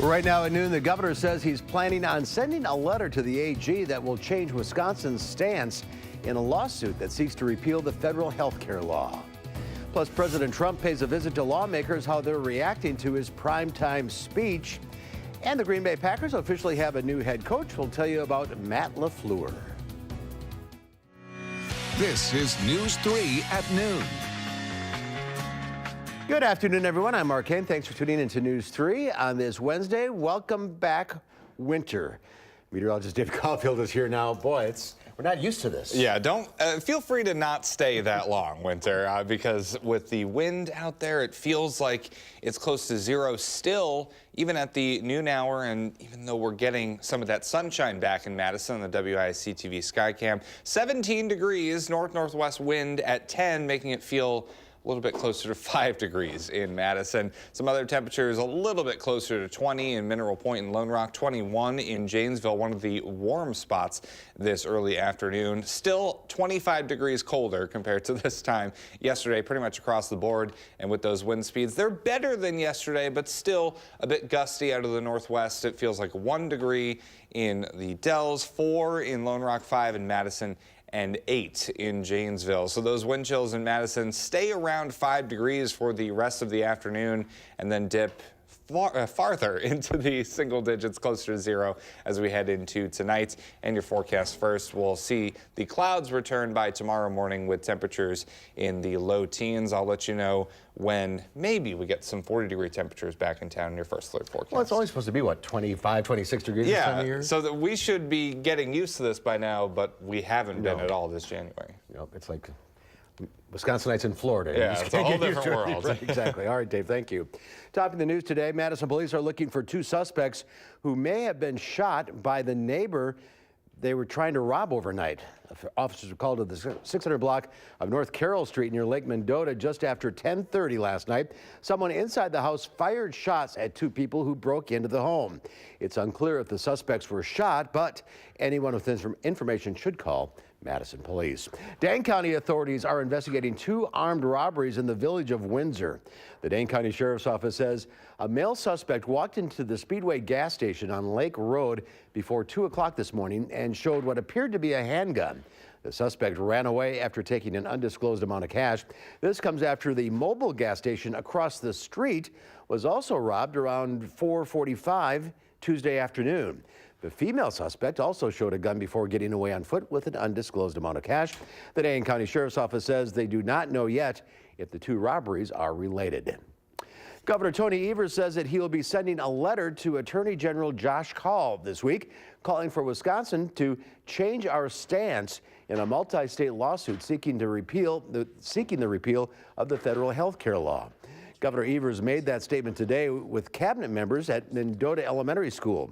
Right now at noon, the governor says he's planning on sending a letter to the AG that will change Wisconsin's stance in a lawsuit that seeks to repeal the federal health care law. Plus, President Trump pays a visit to lawmakers, how they're reacting to his primetime speech. And the Green Bay Packers officially have a new head coach. We'll tell you about Matt LaFleur. This is News 3 at noon. Good afternoon, everyone. I'm Mark Kane. Thanks for tuning into News 3 on this Wednesday. Welcome back, winter. Meteorologist Dave Caulfield is here now. Boy, we're not used to this. Yeah, don't feel free to not stay that long, winter, because with the wind out there, it feels like it's close to zero still, even at the noon hour. And even though we're getting some of that sunshine back in Madison on the WISC-TV Skycam, 17 degrees, north-northwest wind at 10, making it feel a little bit closer to 5 degrees in Madison. Some other temperatures a little bit closer to 20 in Mineral Point and Lone Rock, 21 in Janesville, one of the warm spots this early afternoon. Still 25 degrees colder compared to this time yesterday, pretty much across the board. And with those wind speeds, they're better than yesterday, but still a bit gusty out of the northwest. It feels like 1 degree in the Dells, 4 in Lone Rock, 5 in Madison, and 8 in Janesville. So those wind chills in Madison stay around 5 degrees for the rest of the afternoon and then dip farther into the single digits, closer to zero as we head into tonight. And your forecast first, we'll see the clouds return by tomorrow morning with temperatures in the low teens. I'll let you know when maybe we get some 40-degree temperatures back in town in your first alert forecast. Well, it's only supposed to be, what, 25, 26 degrees this time of year? So that we should be getting used to this by now, but we haven't been at all this January. Nope, it's like Wisconsinites in Florida. Yeah, it's a whole different world. Right, exactly. All right, Dave, thank you. Topping the news today, Madison police are looking for 2 suspects who may have been shot by the neighbor they were trying to rob overnight. Officers were called to the 600 block of North Carroll Street near Lake Mendota just after 10:30 last night. Someone inside the house fired shots at 2 people who broke into the home. It's unclear if the suspects were shot, but anyone with information should call Madison police. Dane County authorities are investigating 2 armed robberies in the village of Windsor. The Dane County Sheriff's Office says a male suspect walked into the Speedway gas station on Lake Road before 2 o'clock this morning and showed what appeared to be a handgun. The suspect ran away after taking an undisclosed amount of cash. This comes after the mobile gas station across the street was also robbed around 4:45 Tuesday afternoon. The female suspect also showed a gun before getting away on foot with an undisclosed amount of cash. The Dane County Sheriff's Office says they do not know yet if the 2 robberies are related. Governor Tony Evers says that he will be sending a letter to Attorney General Josh Kaul this week, calling for Wisconsin to change our stance in a multi-state lawsuit seeking the repeal of the federal health care law. Governor Evers made that statement today with cabinet members at Mendota Elementary School.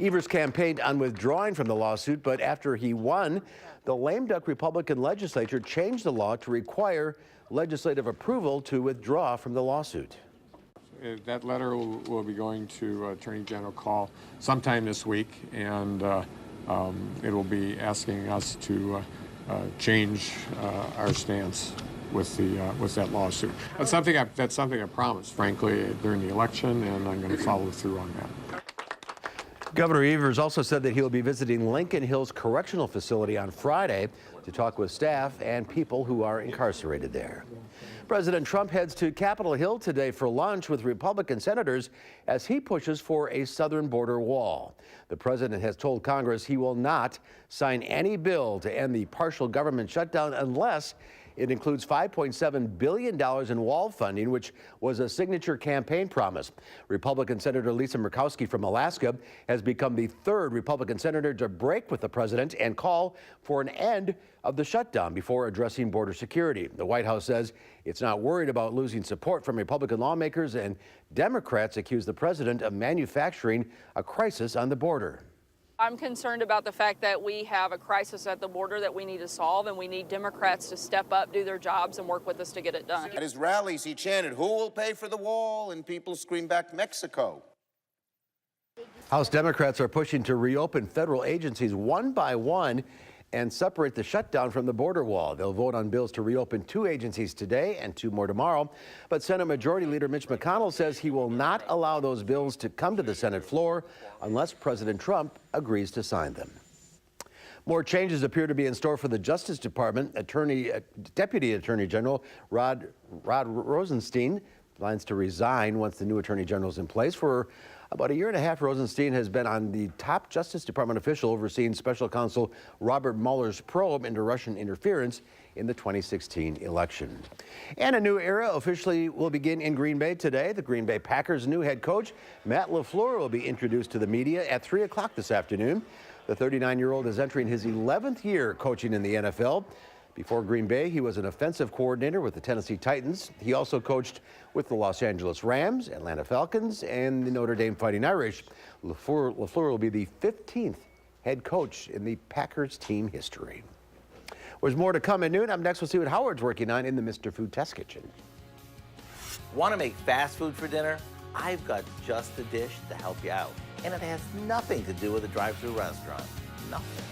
Evers campaigned on withdrawing from the lawsuit, but after he won, the lame duck Republican legislature changed the law to require legislative approval to withdraw from the lawsuit. That letter will be going to Attorney General Kaul sometime this week, and it will be asking us to change our stance with that lawsuit. That's something I promised, frankly, during the election, and I'm going to follow through on that. Governor Evers also said that he'll be visiting Lincoln Hills Correctional Facility on Friday to talk with staff and people who are incarcerated there. President Trump heads to Capitol Hill today for lunch with Republican senators as he pushes for a southern border wall. The president has told Congress he will not sign any bill to end the partial government shutdown unless it includes $5.7 billion in wall funding, which was a signature campaign promise. Republican Senator Lisa Murkowski from Alaska has become the 3rd Republican senator to break with the president and call for an end of the shutdown before addressing border security. The White House says it's not worried about losing support from Republican lawmakers, and Democrats accuse the president of manufacturing a crisis on the border. I'm concerned about the fact that we have a crisis at the border that we need to solve, and we need Democrats to step up, do their jobs, and work with us to get it done. At his rallies, he chanted, "Who will pay for the wall?" And people screamed back, "Mexico." House Democrats are pushing to reopen federal agencies one by one and separate the shutdown from the border wall. They'll vote on bills to reopen 2 agencies today and 2 more tomorrow. But Senate Majority Leader Mitch McConnell says he will not allow those bills to come to the Senate floor unless President Trump agrees to sign them. More changes appear to be in store for the Justice Department. Deputy Attorney General Rod Rosenstein plans to resign once the new Attorney General is in place. For about a year and a half, Rosenstein has been on the top Justice Department official overseeing Special Counsel Robert Mueller's probe into Russian interference in the 2016 election. And a new era officially will begin in Green Bay today. The Green Bay Packers' new head coach, Matt LaFleur, will be introduced to the media at 3 o'clock this afternoon. The 39-year-old is entering his 11th year coaching in the NFL. Before Green Bay, he was an offensive coordinator with the Tennessee Titans. He also coached with the Los Angeles Rams, Atlanta Falcons, and the Notre Dame Fighting Irish. LaFleur will be the 15th head coach in the Packers team history. There's more to come at noon. Up next, we'll see what Howard's working on in the Mr. Food Test Kitchen. Want to make fast food for dinner? I've got just the dish to help you out. And it has nothing to do with a drive-through restaurant. Nothing.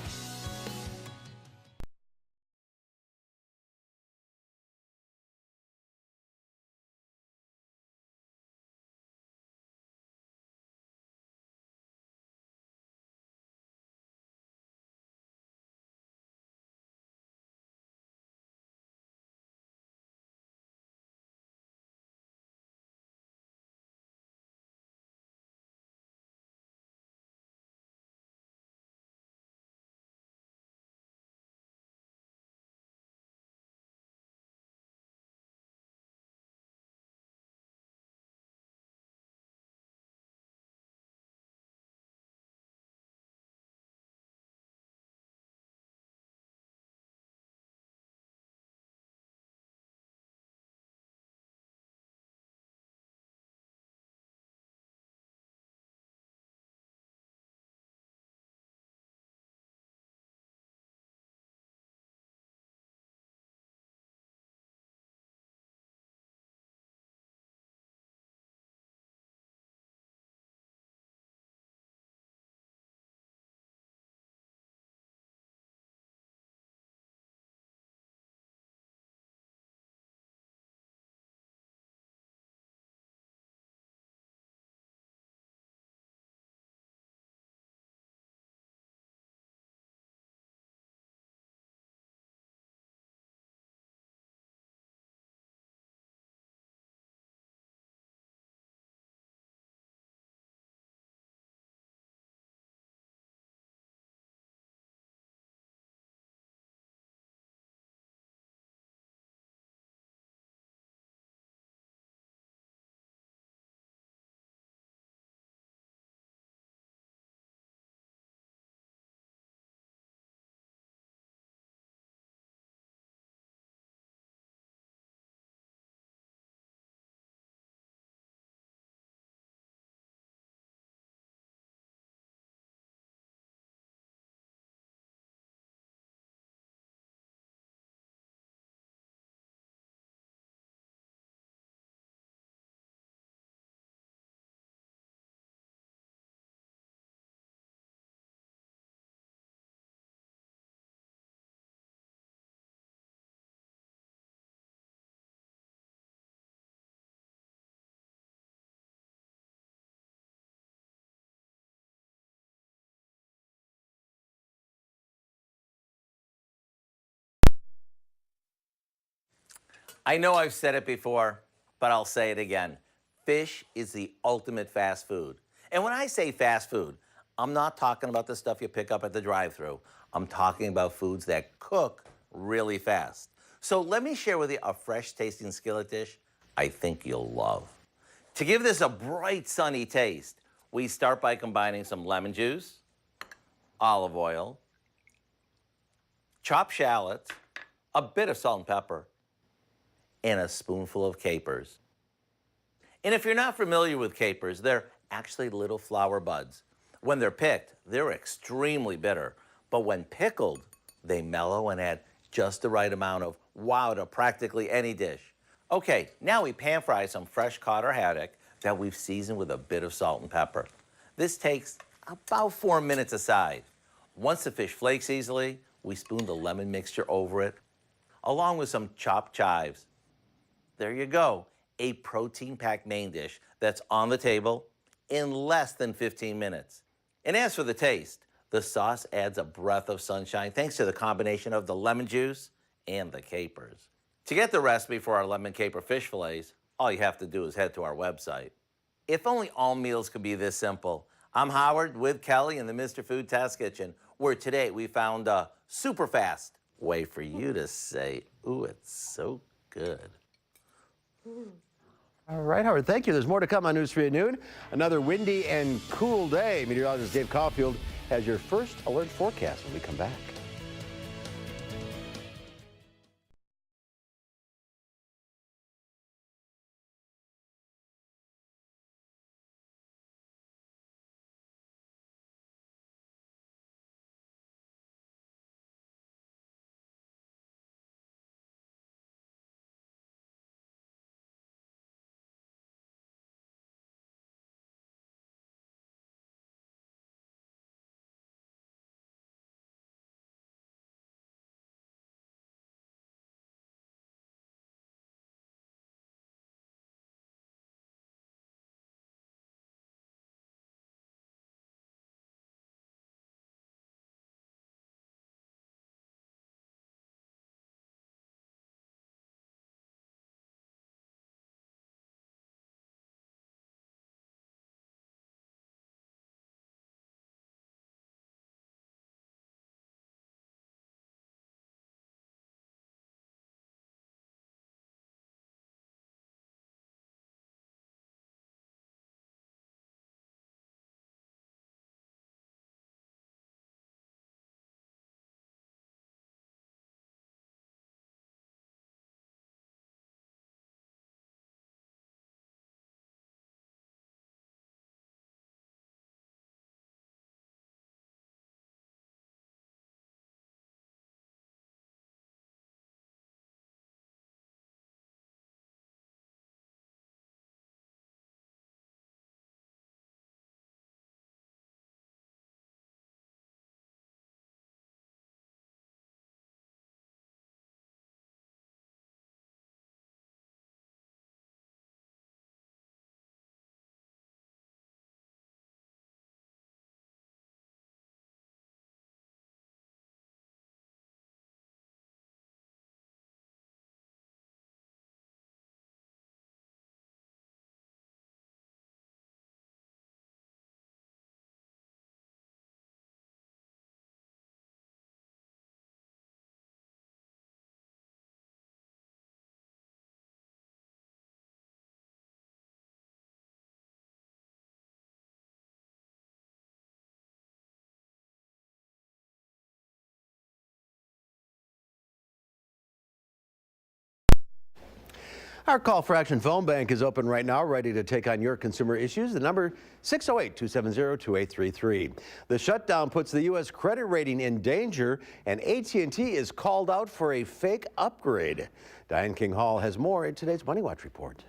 I know I've said it before, but I'll say it again. Fish is the ultimate fast food. And when I say fast food, I'm not talking about the stuff you pick up at the drive-thru. I'm talking about foods that cook really fast. So let me share with you a fresh-tasting skillet dish I think you'll love. To give this a bright, sunny taste, we start by combining some lemon juice, olive oil, chopped shallots, a bit of salt and pepper, and a spoonful of capers. And if you're not familiar with capers, they're actually little flower buds. When they're picked, they're extremely bitter, but when pickled, they mellow and add just the right amount of wow to practically any dish. Okay, now we pan fry some fresh cod or haddock that we've seasoned with a bit of salt and pepper. This takes about 4 minutes aside. Once the fish flakes easily, We spoon the lemon mixture over it, along with some chopped chives. There you go, a protein-packed main dish that's on the table in less than 15 minutes. And as for the taste, the sauce adds a breath of sunshine thanks to the combination of the lemon juice and the capers. To get the recipe for our lemon caper fish fillets, all you have to do is head to our website. If only all meals could be this simple. I'm Howard with Kelly in the Mr. Food Test Kitchen, where today we found a super fast way for you to say, ooh, it's so good. All right, Howard, thank you. There's more to come on News 3 at noon. Another windy and cool day. Meteorologist Dave Caulfield has your first alert forecast when we come back. Our Call for Action phone bank is open right now, ready to take on your consumer issues. The number 608-270-2833. The shutdown puts the U.S. credit rating in danger, and AT&T is called out for a fake upgrade. Diane King Hall has more in today's Money Watch report.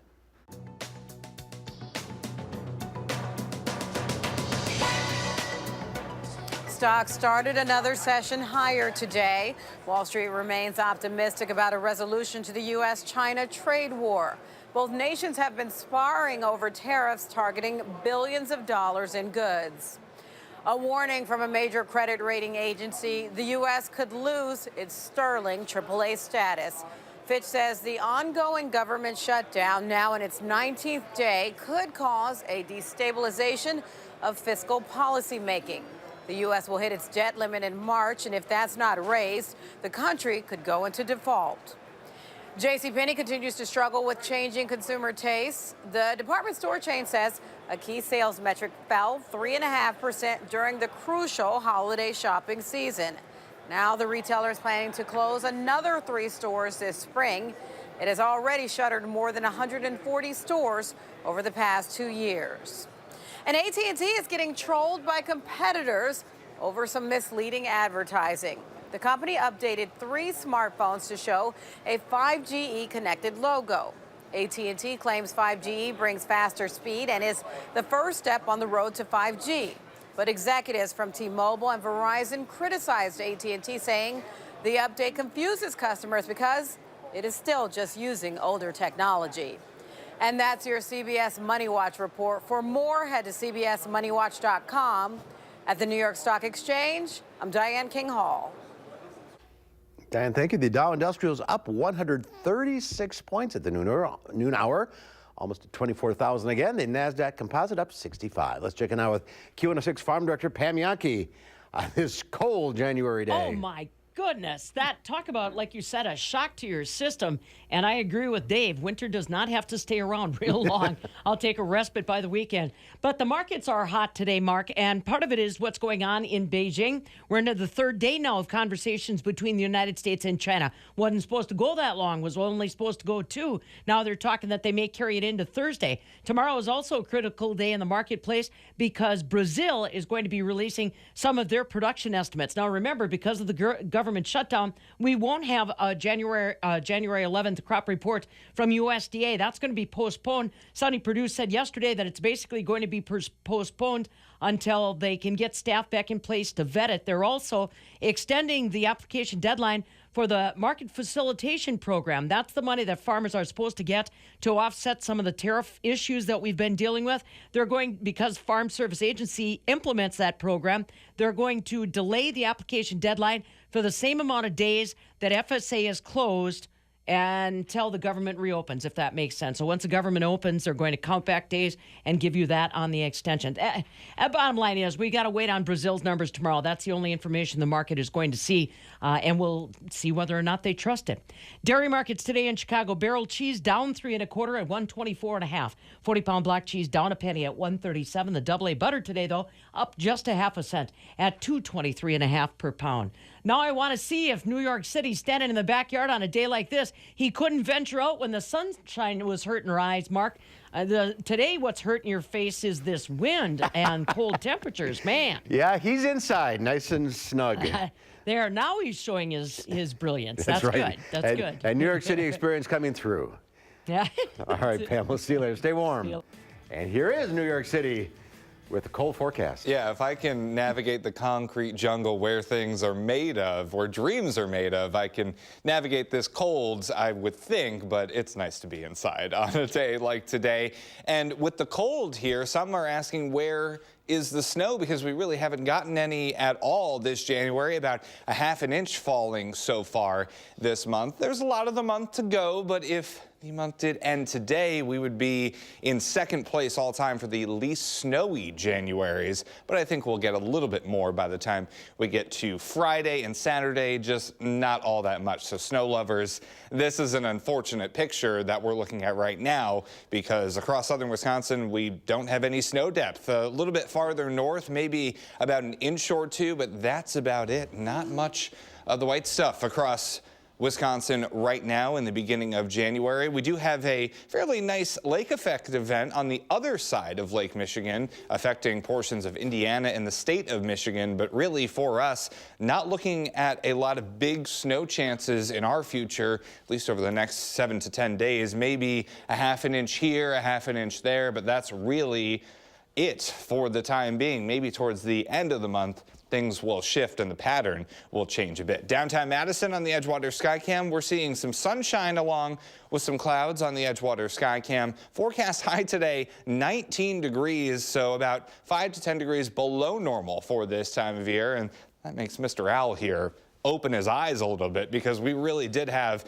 Stocks started another session higher today. Wall Street remains optimistic about a resolution to the U.S.-China trade war. Both nations have been sparring over tariffs targeting billions of dollars in goods. A warning from a major credit rating agency: the U.S. could lose its sterling AAA status. Fitch says the ongoing government shutdown, now in its 19th day, could cause a destabilization of fiscal policy making. The U.S. will hit its debt limit in March, and if that's not raised, the country could go into default. JCPenney continues to struggle with changing consumer tastes. The department store chain says a key sales metric fell 3.5% during the crucial holiday shopping season. Now the retailer is planning to close another 3 stores this spring. It has already shuttered more than 140 stores over the past 2 years. And AT&T is getting trolled by competitors over some misleading advertising. The company updated 3 smartphones to show a 5GE connected logo. AT&T claims 5GE brings faster speed and is the first step on the road to 5G. But executives from T-Mobile and Verizon criticized AT&T, saying the update confuses customers because it is still just using older technology. And that's your CBS Money Watch report. For more, head to cbsmoneywatch.com. At the New York Stock Exchange, I'm Diane King Hall. Diane, thank you. The Dow Industrial's up 136 points at the noon hour, almost at 24,000 again. The NASDAQ Composite up 65. Let's check in now with Q106 Farm Director Pam Yankee on this cold January day. Oh, my goodness. That, talk about, like you said, a shock to your system. And I agree with Dave. Winter does not have to stay around real long. I'll take a respite by the weekend. But the markets are hot today, Mark, and part of it is what's going on in Beijing. We're into the third day now of conversations between the United States and China. Wasn't supposed to go that long, was only supposed to go 2. Now they're talking that they may carry it into Thursday. Tomorrow is also a critical day in the marketplace because Brazil is going to be releasing some of their production estimates. Now remember, because of the government shutdown, we won't have a January 11th crop report from USDA. That's going to be postponed. Sonny Perdue said yesterday that it's basically going to be postponed until they can get staff back in place to vet it. They're also extending the application deadline for the market facilitation program. That's the money that farmers are supposed to get to offset some of the tariff issues that we've been dealing with. They're going, because Farm Service Agency implements that program, they're going to delay the application deadline for the same amount of days that FSA is closed until the government reopens, if that makes sense. So once the government opens, they're going to count back days and give you that on the extension. Bottom line is we got to wait on Brazil's numbers tomorrow. That's the only information the market is going to see, and we'll see whether or not they trust it. Dairy markets today in Chicago. Barrel cheese down 3 1/4 at 124.5. 40-pound block cheese down a penny at 137. The AA butter today, though, up just a half a cent at 223.5 per pound. Now I want to see if New York City, standing in the backyard on a day like this, he couldn't venture out when the sunshine was hurting her eyes, Mark. Today, what's hurting your face is this wind and cold temperatures, man. Yeah, he's inside, nice and snug. There, now he's showing his brilliance. That's right. good. That's good. And New York City experience coming through. Yeah. All right, Pam, we'll see you later. Stay warm. And here is New York City with the cold forecast. Yeah, if I can navigate the concrete jungle where things are made of, where dreams are made of, I can navigate this cold, I would think, but it's nice to be inside on a day like today. And with the cold here, some are asking where is the snow, because we really haven't gotten any at all this January, about a ½ inch falling so far this month. There's a lot of the month to go, but if the month did end today, we would be in second place all time for the least snowy Januaries, but I think we'll get a little bit more by the time we get to Friday and Saturday, just not all that much. So snow lovers, this is an unfortunate picture that we're looking at right now, because across southern Wisconsin, we don't have any snow depth. A little bit farther north, maybe about an inch or 2, but that's about it. Not much of the white stuff across Wisconsin right now in the beginning of January. We do have a fairly nice lake effect event on the other side of Lake Michigan, affecting portions of Indiana and the state of Michigan, but really for us, not looking at a lot of big snow chances in our future, at least over the next 7 to 10 days, maybe a ½ inch here, a ½ inch there, but that's really it for the time being. Maybe towards the end of the month, things will shift and the pattern will change a bit. Downtown Madison on the Edgewater Skycam, we're seeing some sunshine along with some clouds on the Edgewater Skycam. Forecast high today, 19 degrees, so about 5 to 10 degrees below normal for this time of year. And that makes Mr. Owl here open his eyes a little bit, because we really did have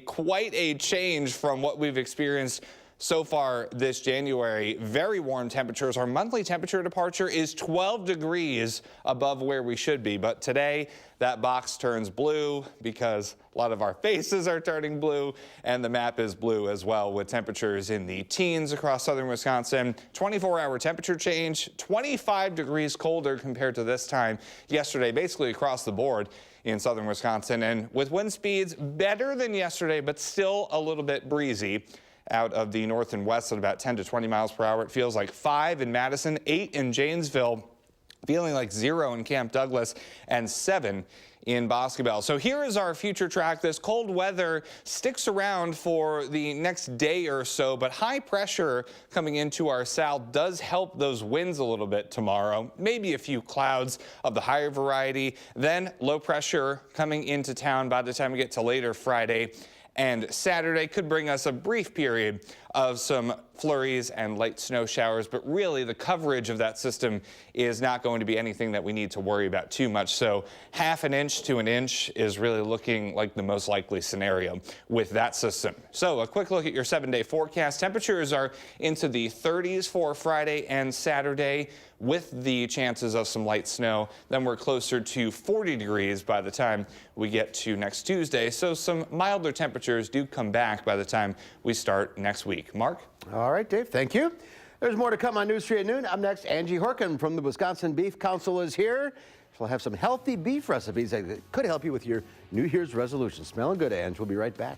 quite a change from what we've experienced so far this January. Very warm temperatures. Our monthly temperature departure is 12 degrees above where we should be. But today, that box turns blue because a lot of our faces are turning blue, and the map is blue as well, with temperatures in the teens across southern Wisconsin. 24-hour temperature change, 25 degrees colder compared to this time yesterday, basically across the board in southern Wisconsin. And with wind speeds better than yesterday, but still a little bit breezy out of the north and west at about 10 to 20 miles per hour. It feels like 5 in Madison, 8 in Janesville. feeling like 0 in Camp Douglas, and 7 in Boscobel. So here is our future track. This cold weather sticks around for the next day or so, but high pressure coming into our south does help those winds a little bit tomorrow. Maybe a few clouds of the higher variety. Then low pressure coming into town by the time we get to later Friday and Saturday could bring us a brief period of some flurries and light snow showers, but really the coverage of that system is not going to be anything that we need to worry about too much. So ½ an inch to an inch is really looking like the most likely scenario with that system. So a quick look at your 7-day forecast. Temperatures are into the 30s for Friday and Saturday with the chances of some light snow. Then we're closer to 40 degrees by the time we get to next Tuesday. So some milder temperatures do come back by the time we start next week. Mark? All right, Dave, thank you. There's more to come on News 3 at noon. Up next, Angie Horkin from the Wisconsin Beef Council is here. She'll have some healthy beef recipes that could help you with your New Year's resolution. Smelling good, Ange. We'll be right back.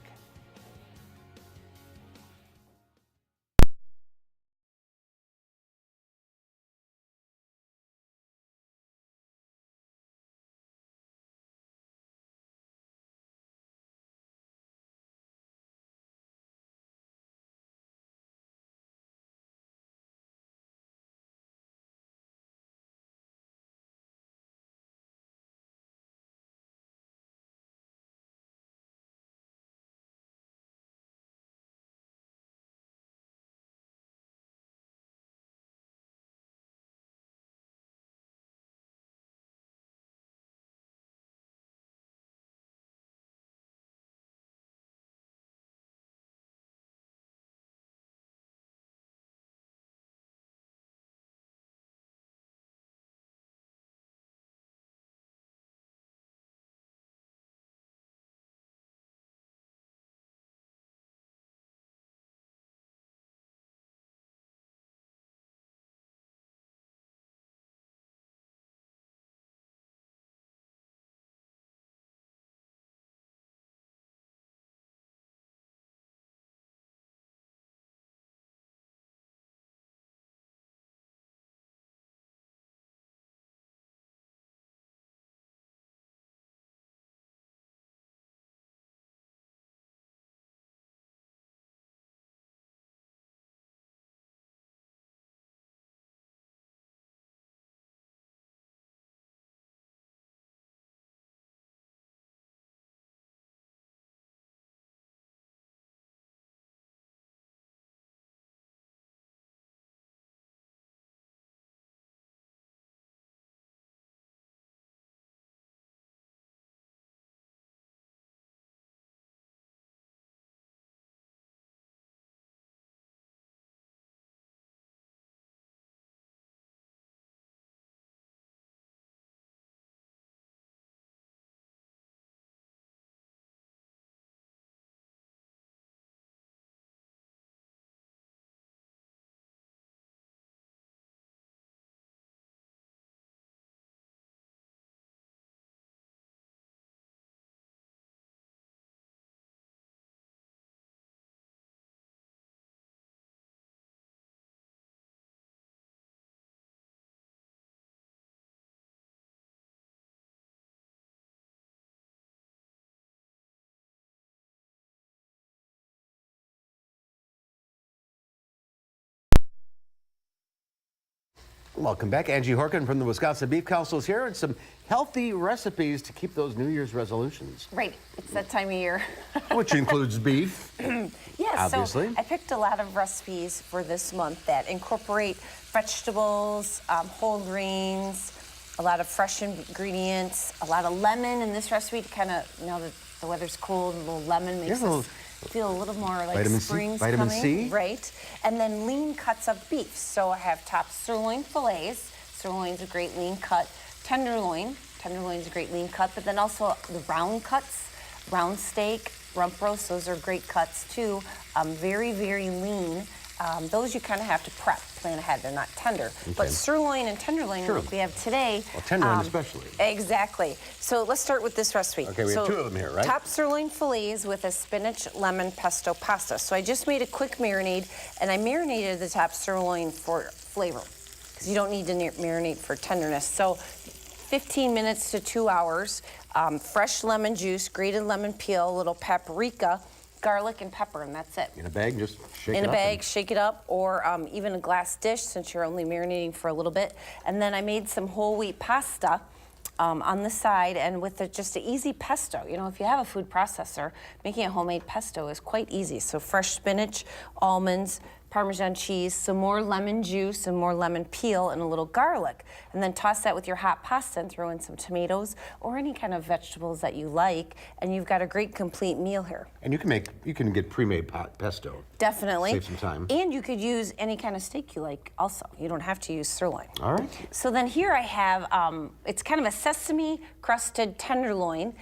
Welcome back. Angie Horkin from the Wisconsin Beef Council is here, and some healthy recipes to keep those New Year's resolutions. Right, it's that time of year. Which includes beef. Yes, obviously. so I picked a lot of recipes for this month that incorporate vegetables, whole grains, a lot of fresh ingredients, a lot of lemon in this recipe to kind of, now that the weather's cold, a little lemon makes us feel a little more like spring's coming. Vitamin C. Right. And then lean cuts of beef. So I have top sirloin fillets. Sirloin's a great lean cut. Tenderloin. Tenderloin's a great lean cut. But then also the round cuts, round steak, rump roast. Those are great cuts too. Very, very lean. Those you kind of have to prep, plan ahead. They're not tender. Okay. But sirloin and tenderloin, like we have today. Well, tenderloin especially. Exactly. So let's start with this recipe. Okay, we have 2 of them here, right? Top sirloin fillets with a spinach lemon pesto pasta. So I just made a quick marinade, and I marinated the top sirloin for flavor. because you don't need to marinate for tenderness. So 15 minutes to 2 hours. Fresh lemon juice, grated lemon peel, a little paprika, garlic and pepper, and that's it. In a bag, just shake it up. In a bag, shake it up, or even a glass dish since you're only marinating for a little bit. And then I made some whole wheat pasta on the side, and with just an easy pesto. You know, if you have a food processor, making a homemade pesto is quite easy. So fresh spinach, almonds, Parmesan cheese, some more lemon juice, some more lemon peel, and a little garlic. And then toss that with your hot pasta and throw in some tomatoes or any kind of vegetables that you like, and you've got a great complete meal here. And you can get pre-made pesto. Definitely. Save some time. And you could use any kind of steak you like also. You don't have to use sirloin. All right. So then here I have, it's kind of a sesame crusted tenderloin.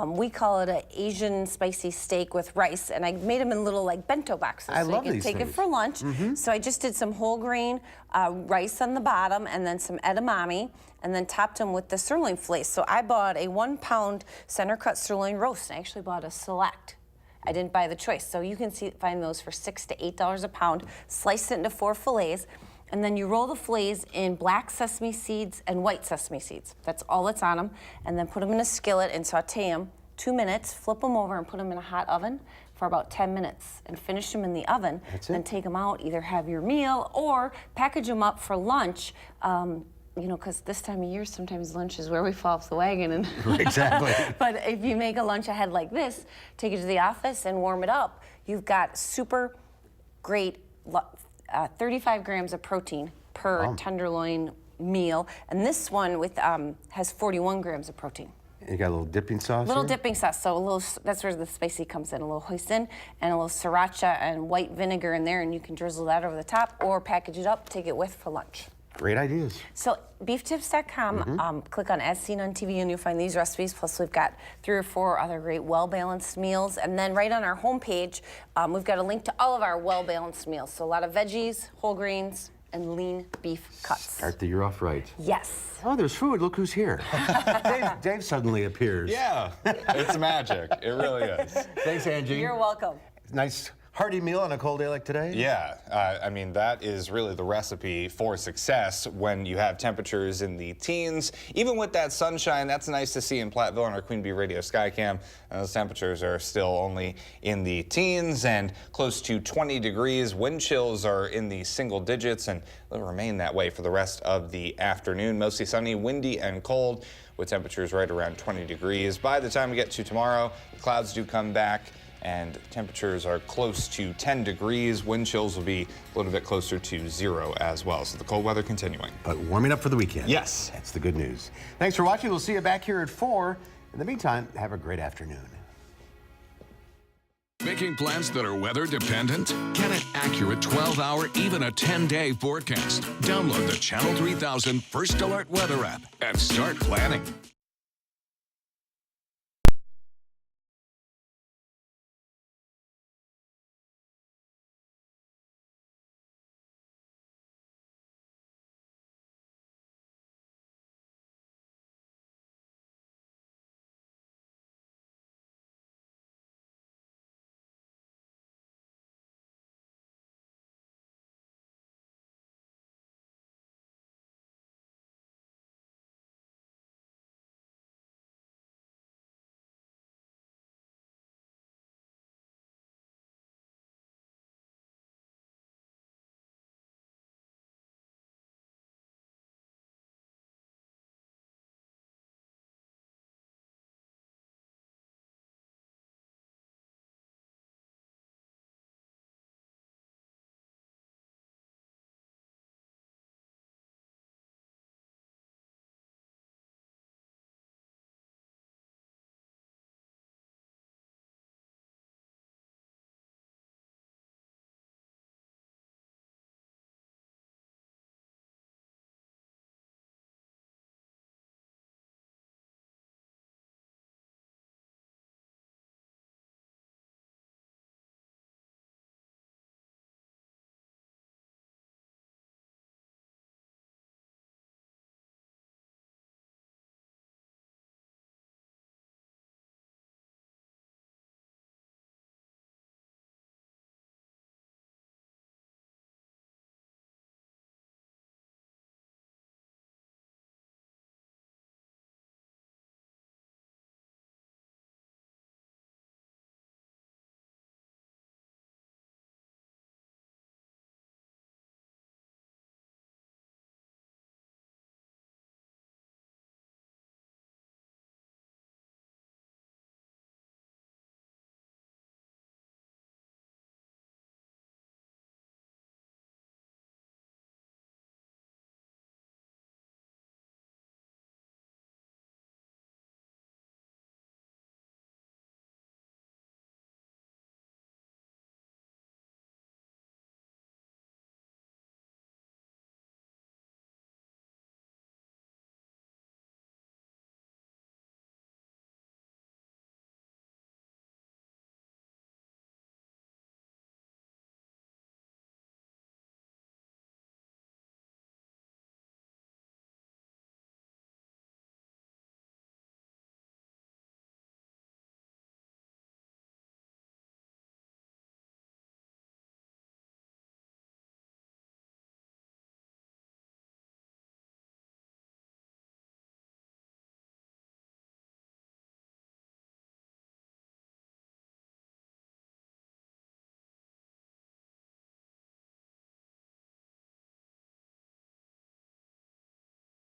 We call it an Asian spicy steak with rice, and I made them in little like bento boxes. I so love you can these take things. it for lunch. So I just did some whole grain rice on the bottom and then some edamame, and then topped them with the sirloin fillet. So I bought a 1 pound center cut sirloin roast. I actually bought a select. I didn't buy the choice. So you can find those for $6 to $8 a pound. Slice it into 4 fillets. And then you roll the fillets in black sesame seeds and white sesame seeds. That's all that's on them. And then put them in a skillet and saute them 2 minutes, flip them over and put them in a hot oven for about 10 minutes and finish them in the oven. That's it. Then take them out, either have your meal or package them up for lunch. You know, because this time of year, sometimes lunch is where we fall off the wagon. And Exactly. But if you make a lunch ahead like this, take it to the office and warm it up, you've got super great 35 grams of protein per tenderloin meal. And this one has 41 grams of protein. You got a little dipping sauce Little here? dipping sauce, so that's where the spicy comes in. A little hoisin and a little sriracha and white vinegar in there, and you can drizzle that over the top or package it up, take it with for lunch. Great ideas. So beeftips.com, click on As Seen on TV and you'll find these recipes, plus we've got 3 or 4 other great well-balanced meals. And then right on our homepage, we've got a link to all of our well-balanced meals. So a lot of veggies, whole grains, and lean beef cuts. Start the year off right. Yes. Oh, there's food. Look who's here. Dave suddenly appears. Yeah, it's magic. It really is. Thanks, Angie. You're welcome. Nice hearty meal on a cold day like today. Yeah, I mean, that is really the recipe for success when you have temperatures in the teens. Even with that sunshine, that's nice to see in Platteville on our Queen Bee Radio Skycam. Those temperatures are still only in the teens and close to 20 degrees. Wind chills are in the single digits and they'll remain that way for the rest of the afternoon. Mostly sunny, windy, and cold with temperatures right around 20 degrees. By the time we get to tomorrow, the clouds do come back and temperatures are close to 10 degrees. Wind chills will be a little bit closer to 0 as well. So the cold weather continuing. But warming up for the weekend. Yes. That's the good news. Thanks for watching. We'll see you back here at 4. In the meantime, have a great afternoon. Making plans that are weather dependent? Get an accurate 12-hour, even a 10-day forecast. Download the Channel 3000 First Alert Weather app and start planning.